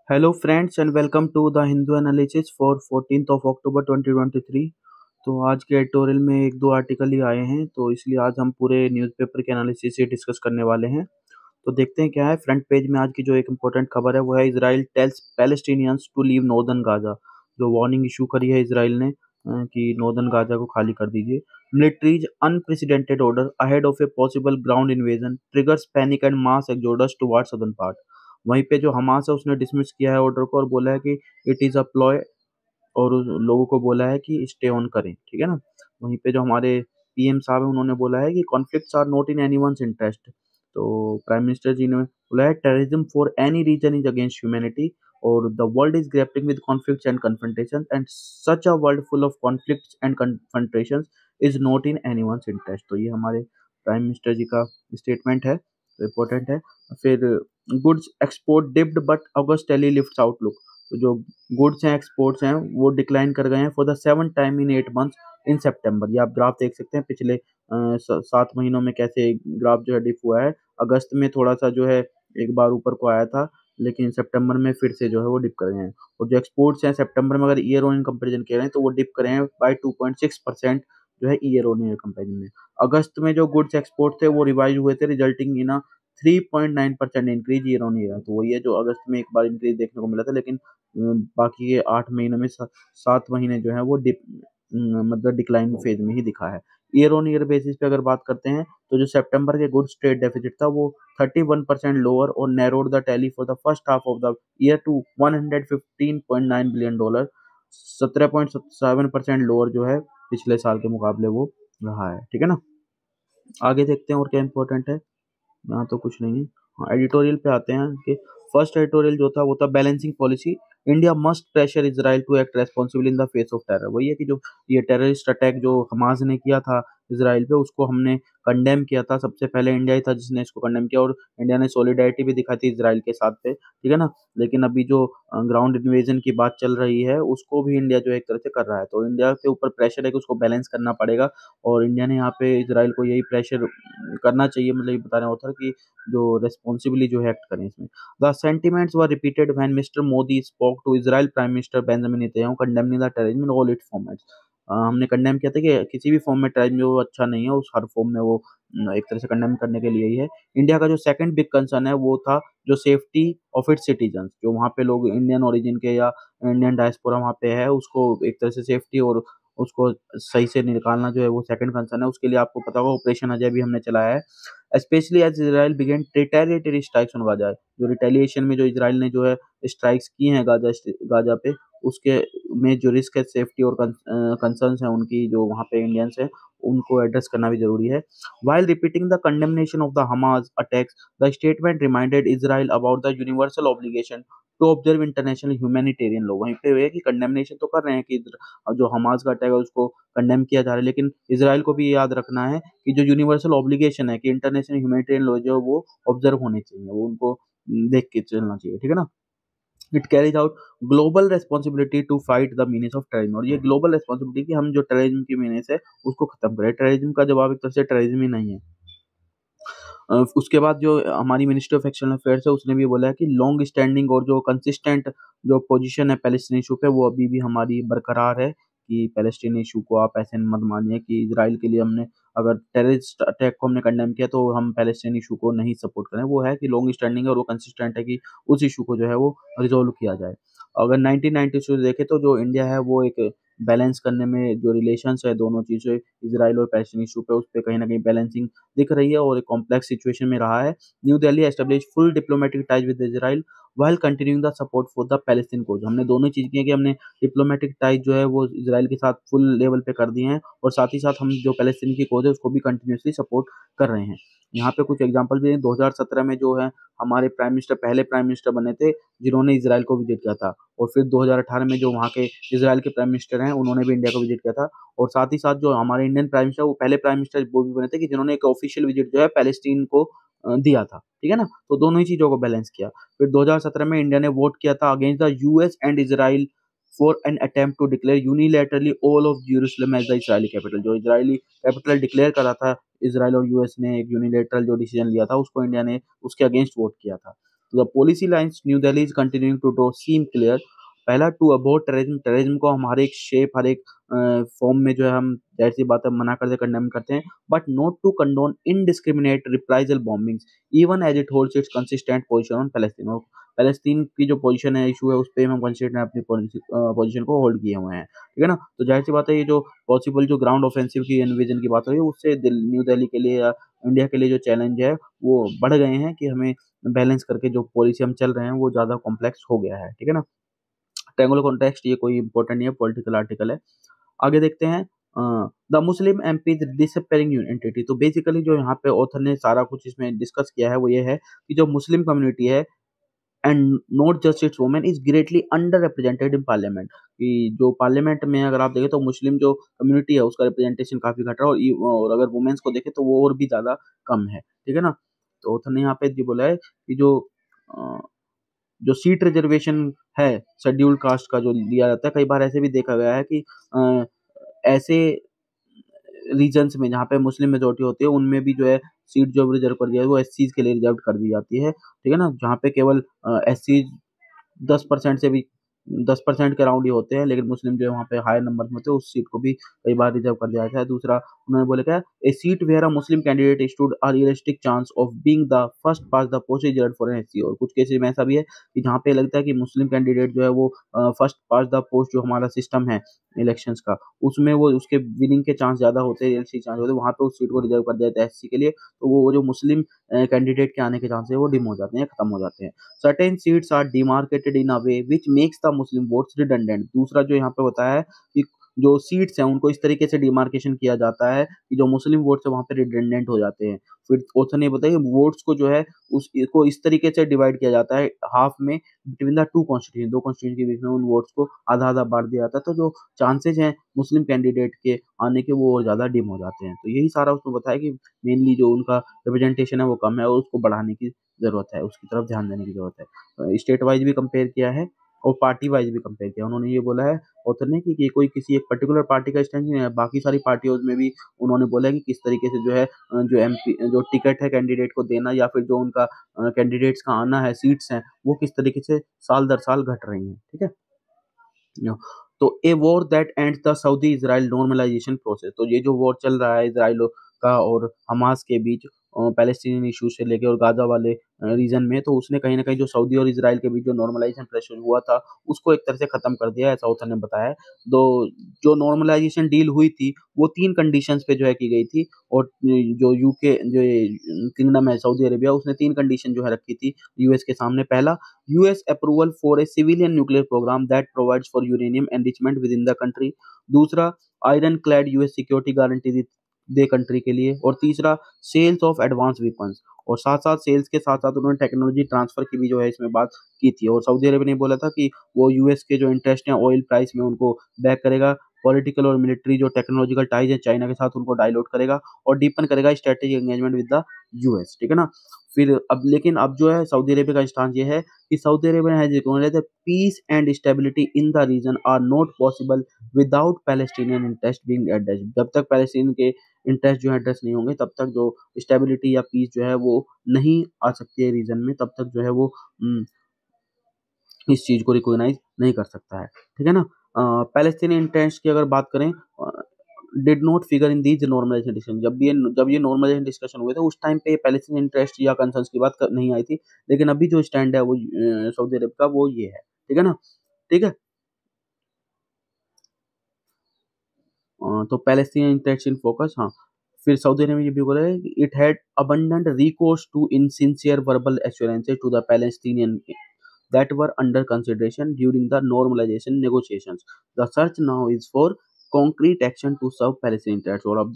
Hello friends and welcome to the Hindu analysis for 14th of October 2023। तो आज के editorial में एक दो आर्टिकल ही आए हैं, तो इसलिए आज हम पूरे न्यूज़पेपर के एनालिसिस से डिस्कस करने वाले हैं। तो देखते हैं क्या है। फ्रंट पेज में आज की जो एक इम्पोर्टेंट खबर है वो है Israel tells Palestinians to leave northern Gaza. जो वार्निंग इशू करी है इजराइल ने कि नॉर्दर्न गाजा को खाली कर दीजिए। Militaries unprecedented order ahead of a possible ground invasion triggers panic and mass exodus towards southern part. वहीं पे जो हमास है उसने डिसमिस किया है ऑर्डर को और बोला है कि इट इज़ अ प्लॉय, और उस लोगों को बोला है कि स्टे ऑन करें, ठीक है ना। वहीं पे जो हमारे पीएम साहब हैं उन्होंने बोला है कि conflicts are not in anyone's interest. तो प्राइम मिनिस्टर जी ने बोला है terrorism for any reason is against humanity, और the world is grappling with conflicts and confrontation and such a world full of conflicts and confrontations is not in anyone's interest. तो ये हमारे prime minister जी का statement है, तो important है। फिर goods export dipped but August tally lifts outlook. तो जो गुड्स हैं एक्सपोर्ट्स हैं वो डिक्लाइन कर गए हैं for the seven time in 8 months in September. ये आप ग्राफ देख सकते हैं पिछले 7 महीनों में कैसे ग्राफ जो है डिप हुआ है। अगस्त में थोड़ा सा जो है एक बार ऊपर को आया था, लेकिन सितंबर में फिर से जो है वो डिप कर गए हैं। और जो एक्सपोर्ट्स हैं सितंबर में अगर ईयर ऑन कंपेरिजन किया जाए तो वो डिप करे हैं बाई 2.6% जो है ईयर ऑन ईयर कंपेरिजन में। अगस्त में जो गुड्स एक्सपोर्ट थे वो रिवाइज हुए थे, resulting in 3.9% increase year on year. तो वही है जो अगस्त में एक बार इंक्रीज देखने को मिला था, लेकिन बाकी के 8 महीनों में 7 महीने जो है वो मतलब डिक्लाइन फेज में ही दिखा है। ईयर ऑन ईयर बेसिस पे अगर बात करते हैं तो जो सितंबर के गुड्स ट्रेड डेफिसिट था वो 31% लोअर और narrowed the tally for the first half of the year to $115.9 billion. 17.7% lower जो है पिछले साल के मुकाबले वो रहा है, ठीक है ना। आगे देखते हैं और क्या इंपॉर्टेंट है। यहाँ तो कुछ नहीं है। हाँ, एडिटोरियल पे आते हैं कि फर्स्ट एडिटोरियल जो था वो था balancing policy. India must pressure Israel to act responsible in the face of terror. वही है कि जो ये टेररिस्ट अटैक जो हमास ने किया था इजराइल पे उसको हमने कंडेम किया था। सबसे पहले इंडिया ही था जिसने इसको कंडेम किया, और इंडिया ने सॉलिडारिटी भी दिखाई थी इजराइल के साथ पे, ठीक है ना। लेकिन अभी जो ग्राउंड इन्वेजन की बात चल रही है उसको भी इंडिया जो है एक तरह से कर रहा है, तो इंडिया के ऊपर प्रेशर है कि उसको बैलेंस करना पड़ेगा। और इंडिया ने यहाँ पे इजराइल को यही प्रेशर करना चाहिए, मतलब ये बता रहे होता है कि जो रेस्पॉन्सिबली जो है एक्ट करें इसमें। The sentiments were repeated when mister Modi spoke to Israel prime minister Benjamin Netanyahu condemning the terrorism in all its formats. हमने कंडेम किया था कि किसी भी फॉर्म में टेररिज्म जो अच्छा नहीं है उस हर फॉर्म में वो एक तरह से कंडेम करने के लिए ही है। इंडिया का जो सेकंड बिग कंसर्न है वो था जो सेफ्टी ऑफ इट्स सिटीजन, जो वहाँ पे लोग इंडियन ओरिजिन के या इंडियन डायस्पोरा वहाँ पे है उसको एक तरह से सेफ्टी और उसको सही से निकालना जो है वो सेकंड कंसर्न है। उसके लिए आपको पता होगा ऑपरेशन अजय भी हमने चलाया है, specially as Israel began retaliatory strikes on Gaza. जो रिटेलिएशन में जो इजराइल ने जो है स्ट्राइक्स की हैं गाजा पे, उसके में जो रिस्क है सेफ्टी और कंसर्न्स हैं उनकी जो वहाँ पे इंडियंस हैं उनको एड्रेस करना भी जरूरी है। While repeating the condemnation of the Hamas attacks, the statement reminded Israel about the universal obligation to observe international humanitarian law। वहीं पे है कि कंडेमनेशन तो कर रहे हैं कि जो हमास का अटैक है उसको कंडेम किया जा रहा है, लेकिन इसराइल को भी ये याद रखना है कि जो यूनिवर्सल ऑब्लिगेशन है कि इंटरनेशनल ह्यूमैनिटेरियन लॉ जो है वो ऑब्जर्व होने चाहिए, वो उनको देख के चलना चाहिए, ठीक है ना। It carries out global responsibility to fight the menace of terrorism. और ये ग्लोबल रेस्पॉन्सिबिलिटी कि हम जो टेररिज्म की मीनेस है उसको खत्म करें। टेररिज्म का जवाब एक तरह से टेररिज्म ही नहीं है। उसके बाद जो हमारी मिनिस्ट्री ऑफ एक्सटर्नल अफेयर्स है उसने भी बोला है कि लॉन्ग स्टैंडिंग और जो कंसिस्टेंट जो पोजीशन है पैलेस्टीन इशू पे वो अभी भी हमारी बरकरार है, कि पैलेस्टीन इशू को आप ऐसे मत मानिए कि इजराइल के लिए हमने अगर टेररिस्ट अटैक को हमने कंडेम किया तो हम पैलेस्टीन इशू को नहीं सपोर्ट करें। वो है कि लॉन्ग स्टैंडिंग है और वो कंसिस्टेंट है कि उस इशू को जो है वो रिजोल्व किया जाए। अगर 1990 से देखें तो जो इंडिया है वो एक बैलेंस करने में जो रिलेशंस है दोनों चीज़ें इजराइल और पैलेस्टीन इशू पे उस पे कहीं ना कहीं बैलेंसिंग दिख रही है और एक कॉम्प्लेक्स सिचुएशन में रहा है। New Delhi establish full diplomatic ties with Israel while continuing the support for the Palestine cause. हमने दोनों चीज़ की है कि हमने डिप्लोमेटिक टाइज जो है वो इजराइल के साथ फुल लेवल पे कर दिए हैं, और साथ ही साथ हम जो पैलेस्टीन की कोज है उसको भी कंटिन्यूसली सपोर्ट कर रहे हैं। यहाँ पे कुछ एग्जांपल भी हैं। 2017 में जो है हमारे प्राइम मिनिस्टर पहले प्राइम मिनिस्टर बने थे जिन्होंने इजराइल को विजिट किया था, और फिर 2018 में जो वहाँ के इजराइल के प्राइम मिनिस्टर हैं उन्होंने भी इंडिया को विजिट किया था। और साथ ही साथ जो हमारे इंडियन प्राइम मिनिस्टर वो पहले प्राइम मिनिस्टर वो भी बने थे कि जिन्होंने एक ऑफिशियल विजिट जो है पैलेस्टीन को दिया था, ठीक है ना। तो दोनों ही चीजों को बैलेंस किया। फिर 2017 में इंडिया ने वोट किया था against the US and Israel for an attempt to declare unilaterally all of Jerusalem as the Israeli capital. जो इजरायली कैपिटल डिक्लेयर करा था इजराइल और यूएस ने, एक यूनिलैटरल जो डिसीजन लिया था उसको इंडिया ने उसके अगेंस्ट वोट किया था। तो the policy lines New Delhi is continuing to draw seem clear. पहला, टू अबॉट टेररिज्म, टेररिज्म को हम हर एक शेप, हर एक फॉर्म में जो है हम जाहिर सी बात है मना करते, कंडेम करते हैं, but not to condone indiscriminate reprisal bombings even as it holds its consistent position on Palestine. और पैलेस्टीन की जो पोजीशन है, इशू है, उस पे हम कंसिस्टेंट अपनी पोजीशन को होल्ड किए हुए हैं, ठीक है ना। तो जाहिर सी बात है ये जो पॉसिबल जो ग्राउंड ऑफेंसिव की इन्वेजन की बात हो रही है, उससे न्यू दिल्ली के लिए या इंडिया के लिए जो चैलेंज है वो बढ़ गए हैं कि हमें बैलेंस करके जो पॉलिसी हम चल रहे हैं वो ज़्यादा कॉम्प्लेक्स हो गया है, ठीक है ना। ट्रायंगुलर कॉन्टेक्स्ट ये कोई इंपॉर्टेंट नहीं है, पॉलिटिकल आर्टिकल है। आगे देखते हैं, the Muslim MP disappearing entity. तो बेसिकली जो यहाँ पे ऑथर ने सारा कुछ इसमें डिस्कस किया है वो ये है कि जो मुस्लिम कम्युनिटी है and not just it's women is greatly under represented in parliament. कि जो पार्लियामेंट में अगर आप देखें तो मुस्लिम जो कम्युनिटी है उसका रिप्रेजेंटेशन काफी घट रहा है, और अगर वुमेन्स को देखें तो वो और भी ज्यादा कम है, ठीक है ना। तो ऑथर ने यहाँ पे ये बोला है कि अ, जो सीट रिजर्वेशन है शेड्यूल्ड कास्ट का जो दिया जाता है, कई बार ऐसे भी देखा गया है कि ऐसे रीजन्स में जहाँ पे मुस्लिम मेजॉरिटी होती है उनमें भी जो है सीट जो रिजर्व कर दिया है वो एससीज के लिए रिजर्व कर दी जाती है, ठीक है ना। जहाँ पे केवल एससी 10% से भी 10% के अराउंड ही होते हैं, लेकिन मुस्लिम जो है वहाँ पे हायर नंबर में होते हैं, उस सीट को भी कई बार रिजर्व कर दिया जाता है। दूसरा उन्होंने बोला क्या, a seat where a Muslim candidate stood a realistic chance of being the first past the post is for an SC. और कुछ केसेस में ऐसा भी है कि जहाँ पे लगता है कि मुस्लिम कैंडिडेट जो है वो फर्स्ट पास द पोस्ट जो हमारा सिस्टम है इलेक्शंस का, उसमें वो उसके विनिंग के चांस ज्यादा होते हैं, रियलिस्टिक चांस होते हैं, वहाँ पे उस सीट को रिजर्व कर दिया जाता है एससी के लिए। तो वो जो मुस्लिम कैंडिडेट के आने के चांस है वो डिम हो जाते हैं, खत्म हो जाते हैं। Certain seats are demarcated in a way which makes the Muslim votes redundant. दूसरा जो यहाँ पे बताया है कि जो सीट्स हैं उनको इस तरीके से डिमार्केशन किया जाता है कि जो मुस्लिम वोट्स है वहाँ पे रिडंडेंट हो जाते हैं। फिर ऑथर ने बताया वोट्स को जो है उसको इस तरीके से डिवाइड किया जाता है हाफ में बिटवीन द टू कॉन्स्टिट्यूशन, दो कॉन्स्टिट्यूशन के बीच में उन वोट्स को आधा आधा बांट दिया जाता है। तो जो चांसेज हैं मुस्लिम कैंडिडेट के आने के वो और ज़्यादा डिम हो जाते हैं। तो यही सारा उसमें बताया कि मेनली जो उनका रिप्रेजेंटेशन है वो कम है और उसको बढ़ाने की ज़रूरत है, उसकी तरफ ध्यान देने की ज़रूरत है। स्टेट वाइज भी कंपेयर किया है और पार्टी वाइज भी कंपेयर किया। उन्होंने ये बोला है ऑथर ने कि कोई किसी एक पर्टिकुलर पार्टी का स्टैंड नहीं है, बाकी सारी पार्टियों में भी उन्होंने बोला है कि किस तरीके से जो है जो एमपी जो टिकट है कैंडिडेट को देना या फिर जो उनका कैंडिडेट्स का आना है, सीट्स हैं, वो किस तरीके से साल दर साल घट रही हैं, ठीक है। नो, तो a war that ends the Saudi Israel normalisation process. तो ये जो वॉर चल रहा है इजराइल का और हमास के बीच पैलेस्टीनियन इशू से लेके और गाजा वाले रीजन में, तो उसने कहीं ना कहीं जो सऊदी और इजराइल के बीच जो नॉर्मलाइजेशन प्रेशर हुआ था उसको एक तरह से खत्म कर दिया, ऐसा ऑथर ने बताया है। दो जो नॉर्मलाइजेशन डील हुई थी वो 3 कंडीशंस पे जो है की गई थी, और जो यूके जो किंगडम है सऊदी अरेबिया उसने 3 कंडीशन जो है रखी थी यूएस के सामने। पहला, US approval for a civilian nuclear program that provides for uranium enrichment within the country। दूसरा, ironclad US सिक्योरिटी गारंटी दे कंट्री के लिए। और तीसरा, सेल्स ऑफ एडवांस वेपन्स। और साथ साथ सेल्स के साथ साथ उन्होंने टेक्नोलॉजी ट्रांसफर की भी जो है इसमें बात की थी। और सऊदी अरेबिया ने बोला था कि वो यूएस के जो इंटरेस्ट हैं ऑयल प्राइस में उनको बैक करेगा, पॉलिटिकल और मिलिट्री जो टेक्नोलॉजिकल टाइज है चाइना के साथ उनको डाइल्यूट करेगा और डीपन करेगा strategic engagement with the US, ठीक है ना। फिर अब लेकिन अब जो है सऊदी अरेबिया का स्टांस ये है कि Saudi Arabia has recognised that peace and stability in the region are not possible without Palestinian interest being addressed. जब तक पैलेस्टीन के इंटरेस्ट जो है एड्रेस नहीं होंगे तब तक जो स्टेबिलिटी या पीस जो है वो नहीं आ सकती है रीजन में, तब तक जो है वो इस चीज को रिकॉग्नाइज नहीं कर सकता है, ठीक है ना। पैलेस्टीनियन इंटरेस्ट की अगर बात करें, did not figure in these normalisation discussion. जब ये नॉर्मलाइजेशन डिस्कशन हुए थे उस टाइम पे पैलेस्टीनियन इंटरेस्ट या कंसर्न्स की बात नहीं आई थी, लेकिन अभी जो स्टैंड है वो सऊदी अरब का वो ये है, ठीक है ना। ठीक है, तो पैलेस्टीनियन इंटरेस्ट इन फोकस, हाँ। फिर सऊदी अरब ने ये भी बोला है कि it had abundant recourse to insincere verbal assurances to the Palestinian that were under consideration during the normalization negotiations. The search now is for concrete action to serve Palestinian interests। और अब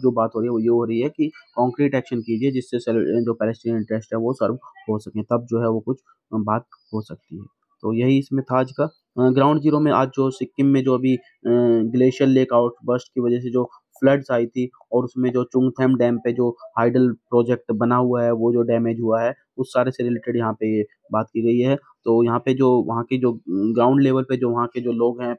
जो बात हो रही है वो ये हो रही है कि concrete action कीजिए जिससे जो Palestinian interest है वो सर्व हो सके, तब जो है वो कुछ बात हो सकती है। तो यही इसमें था आज का। ग्राउंड जीरो में आज जो सिक्किम में जो अभी ग्लेशियर लेक आउटबर्स्ट की वजह से जो फ्लड्स आई थी और उसमें जो चुंगथेम डैम पे जो हाइडल प्रोजेक्ट बना हुआ है वो जो डैमेज हुआ है, उस सारे से रिलेटेड यहाँ पे ये बात की गई है। तो यहाँ पे जो वहाँ की जो ग्राउंड लेवल पे जो वहाँ के जो लोग हैं,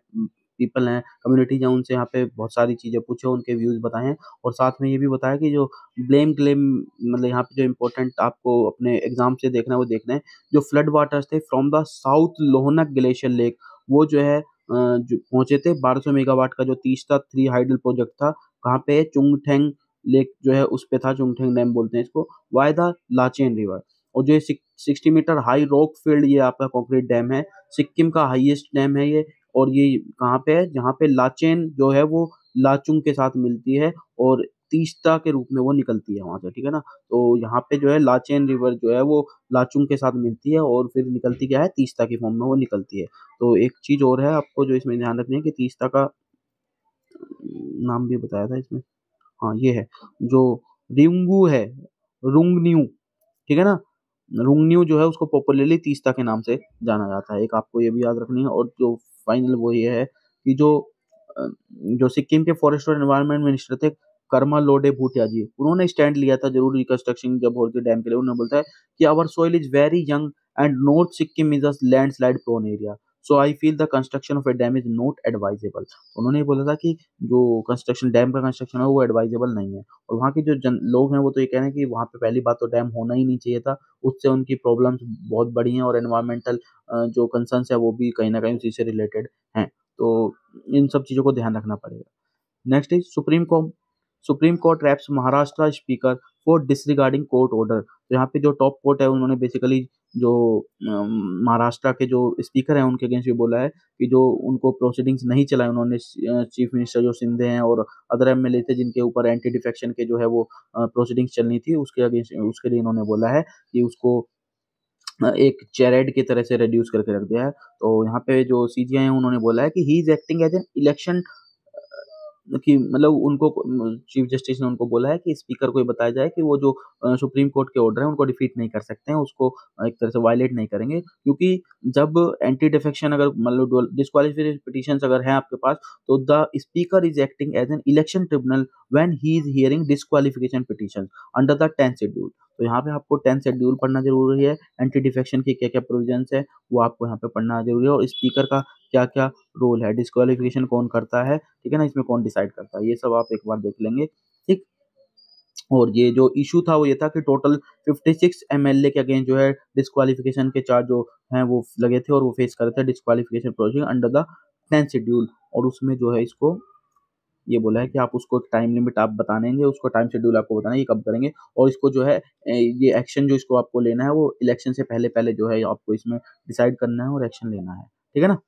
पीपल हैं, कम्युनिटीज़ हैं, उनसे यहाँ पे बहुत सारी चीज़ें पूछे, उनके व्यूज़ बताए हैं और साथ में ये भी बताया कि जो ब्लेम क्लेम मतलब यहाँ पे जो इम्पोर्टेंट आपको अपने एग्ज़ाम से देखना है वो देखना है, जो फ्लड वाटर्स थे from the south Lhonak glacier lake वो जो है जो पहुँचे थे 1200 मेगावाट का जो तीस्ता 3 हाइडल प्रोजेक्ट था, कहाँ पे चुंगथेंग लेक जो है उस पे था, चुंगथेंग डैम बोलते हैं इसको, बाय द लाचेन रिवर। और जो ये 60 मीटर हाई रॉक फील्ड ये आपका कंक्रीट डैम है, सिक्किम का हाईएस्ट डैम है ये और ये कहाँ पे है? जहाँ पे लाचेन जो है वो लाचुंग के साथ मिलती है और तीस्ता के रूप में वो निकलती है वहाँ से, ठीक है ना? तो यहाँ पे जो है लाचेन रिवर जो है वो लाचुंग के साथ मिलती है और फिर निकलती क्या है? तीस्ता की फॉर्म में वो निकलती है। तो एक चीज़ और है आपको जो इसमें ध्यान रखनी है कि तीस्ता का नाम भी बताया था इसमें। हाँ, ये है, जो रिंगू है, रुंगन्यू, ठीक है ना? रुंगन्यू जो है उसको पॉपुलरली तीस्ता के नाम से जाना जाता है। एक आपको ये भी याद रखनी है और जो फाइनल वो ये है कि अ, जो सिक्किम के फॉरेस्ट और एनवायरनमेंट मिनिस्टर थे कर्मा लोडे भूटिया जी, उन्होंने स्टैंड लिया था ज़रूर रिकंस्ट्रक्शन जब हो रही थी डैम के लिए। उन्होंने बोलता है कि our soil is very young and north Sikkim is a landslide prone area, so I feel the construction of a dam is not advisable. उन्होंने ये बोला था कि जो कंस्ट्रक्शन डैम का कंस्ट्रक्शन है वो एडवाइजेबल नहीं है और वहाँ के जो लोग हैं वो तो ये कह रहे हैं कि वहाँ पे पहली बात तो डैम होना ही नहीं चाहिए था, उससे उनकी प्रॉब्लम्स बहुत बड़ी हैं और एनवायरमेंटल जो कंसर्न्स है वो भी कहीं न कहीं उसी से रिलेटेड हैं। तो इन सब चीज़ों को ध्यान रखना पड़ेगा। Next is Supreme Court raps Maharashtra speaker for disregarding court order. तो यहाँ पे जो टॉप कोर्ट है उन्होंने बेसिकली जो महाराष्ट्र के जो स्पीकर हैं उनके अगेंस्ट ये बोला है कि जो उनको प्रोसीडिंग्स नहीं चलाए उन्होंने चीफ मिनिस्टर जो शिंदे हैं और अदर एमएलए थे जिनके ऊपर एंटी डिफेक्शन के जो है वो प्रोसीडिंग्स चलनी थी उसके अगेंस्ट उसके लिए इन्होंने बोला है कि उसको एक चैरेड की तरह से रिड्यूस करके रख दिया है। तो यहाँ पे जो सीजीआई हैं उन्होंने बोला है कि he is acting as an election कि मतलब उनको चीफ जस्टिस ने उनको बोला है कि स्पीकर को ये बताया जाए कि वो जो सुप्रीम कोर्ट के ऑर्डर है उनको डिफीट नहीं कर सकते हैं, उसको एक तरह से वायलेट नहीं करेंगे क्योंकि जब एंटी डिफेक्शन अगर मतलब डिस्क्वालिफिकेशन पिटीशंस अगर हैं आपके पास तो the speaker is acting as an election tribunal when he is hearing disqualification petitions under the 10th schedule. तो यहाँ पे आपको 10th शेड्यूल पढ़ना ज़रूरी है, एंटी डिफेक्शन की क्या-क्या प्रोविजंस है वो आपको यहाँ पे पढ़ना ज़रूरी है और स्पीकर का क्या-क्या रोल है, डिस्क्वालिफिकेशन कौन करता है, ठीक है ना? इसमें कौन डिसाइड करता है, ये सब आप एक बार देख लेंगे, ठीक? और ये जो इश्यू था वो ये था कि टोटल 56 एमएलए के अगेंस्ट जो है डिस्क्वालिफिकेशन के चार्ज जो हैं वो लगे थे और वो फेस कर रहे थे disqualification procedure under the 10th schedule और उसमें जो है इसको ये बोला है कि आप उसको टाइम लिमिट आप बतानेंगे, उसको टाइम शेड्यूल आपको बताना है, ये कब करेंगे और इसको जो है ये एक्शन जो इसको आपको लेना है वो इलेक्शन से पहले-पहले जो है आपको इसमें डिसाइड करना है और एक्शन लेना है, ठीक है ना?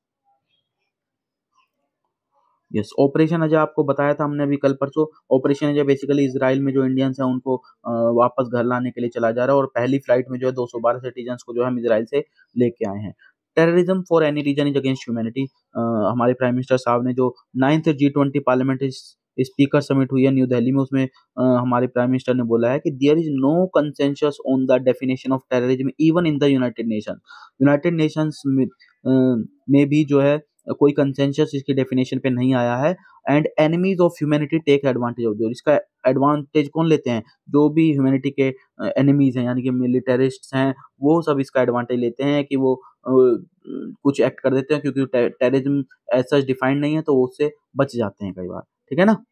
यस, ऑपरेशन अजय आपको बताया था हमने अभी कल परसों, ऑपरेशन अजय बेसिकली इज़राइल में जो इंडियंस हैं उनको वापस घर लाने के लिए चलाया जा रहा है और पहली फ्लाइट में जो है 212 सिटीजन्स को जो है हम इज़राइल से लेके आए हैं। Terrorism for any reason is against humanity हमारे प्राइम मिनिस्टर साहब ने जो 9th G20 parliamentary speaker summit हुई है न्यू दिल्ली में उसमें हमारे प्राइम मिनिस्टर ने बोला है कि there is no consensus on the definition of terrorism even in the United Nation. United Nations में भी जो है कोई कंसेंसस इसकी डेफिनेशन पे नहीं आया है and enemies of humanity take advantage of इसका एडवांटेज कौन लेते हैं जो भी ह्यूमैनिटी के एनिमीज हैं यानी कि मिलिटरिस्ट्स हैं वो सब इसका एडवांटेज लेते हैं कि वो कुछ एक्ट कर देते हैं क्योंकि टेररिज्म एज सच डिफाइंड नहीं है तो वो उससे बच जाते हैं कई बार ठीक है ना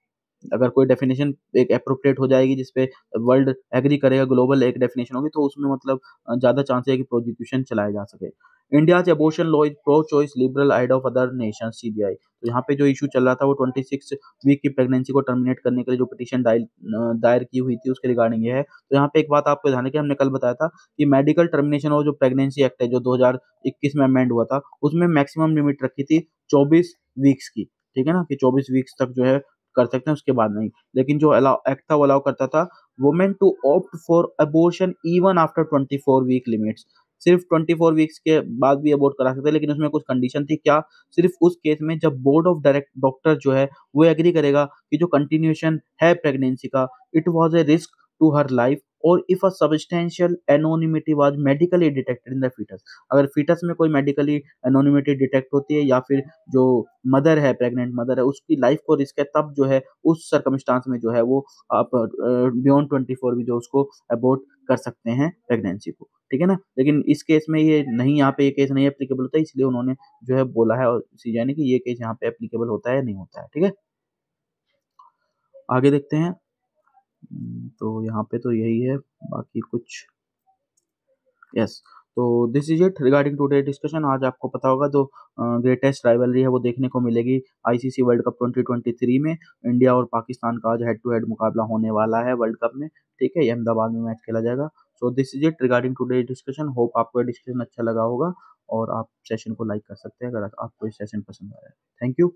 अगर कोई डेफिनेशन एक एप्रोप्रिएट हो जाएगी जिसपे वर्ल्ड एग्री करेगा ग्लोबल एक डेफिनेशन होगी तो उसमें मतलब ज़्यादा चांस है कि प्रोसिक्यूशन चलाया जा सके। India's abortion law is pro choice liberal eyed of other nations CBI तो यहाँ पे जो इशू चल रहा था वो 26 वीक की प्रेगनेंसी को टर्मिनेट करने के लिए जो पिटीशन दायर की हुई थी उसके रिगार्डिंग ये है। तो यहाँ पे एक बात आपको ध्यान है कि हमने कल बताया था कि मेडिकल टर्मिनेशन और जो प्रेगनेंसी एक्ट है जो 2021 में अमेंड हुआ था उसमें मैक्सिमम लिमिट रखी थी 24 वीक्स की ठीक है ना कि 24 वीक्स तक जो है कर सकते हैं उसके बाद नहीं लेकिन जो अलाउ एक्ट था वो अलाउ करता था women to opt for abortion even after 24 week limits सिर्फ 24 वीक्स के बाद भी अबॉर्ट करा सकते हैं लेकिन उसमें कुछ कंडीशन थी क्या सिर्फ उस केस में जब बोर्ड ऑफ डायरेक्ट डॉक्टर जो है वो एग्री करेगा कि जो कंटिन्यूएशन है प्रेगनेंसी का it was a risk to her life or if a substantial anonymity was medically detected in the fetus। अगर fetus में कोई medically anonymity detect होती है या फिर जो मदर है, प्रेग्नेंट मदर है, उसकी लाइफ को रिस्क है, तब जो है उस सर्कमस्टांस में जो है वो आप बियॉन्ड 24 भी जो उसको अबॉर्ट कर सकते हैं प्रेगनेंसी को, ठीक है ना। लेकिन इस केस में ये नहीं, यहाँ पे ये केस नहीं एप्लीकेबल होता, इसलिए उन्होंने जो है बोला है और सीजीआई ने कि ये केस यहाँ पे एप्लीकेबल होता है या नहीं होता है, ठीक है। आगे देखते हैं। तो यहाँ पे तो यही है, बाकी कुछ यस। तो this is it regarding today discussion. आज आपको पता होगा जो ग्रेटेस्ट राइवलरी है वो देखने को मिलेगी आईसीसी वर्ल्ड कप 2023 में। इंडिया और पाकिस्तान का आज हेड टू हेड मुकाबला होने वाला है वर्ल्ड कप में, ठीक है। ये अहमदाबाद में मैच खेला जाएगा। So this is it regarding today discussion. Hope आपको डिस्कशन अच्छा लगा होगा और आप सेशन को लाइक कर सकते हैं अगर आपको ये सेशन पसंद आया। Thank you.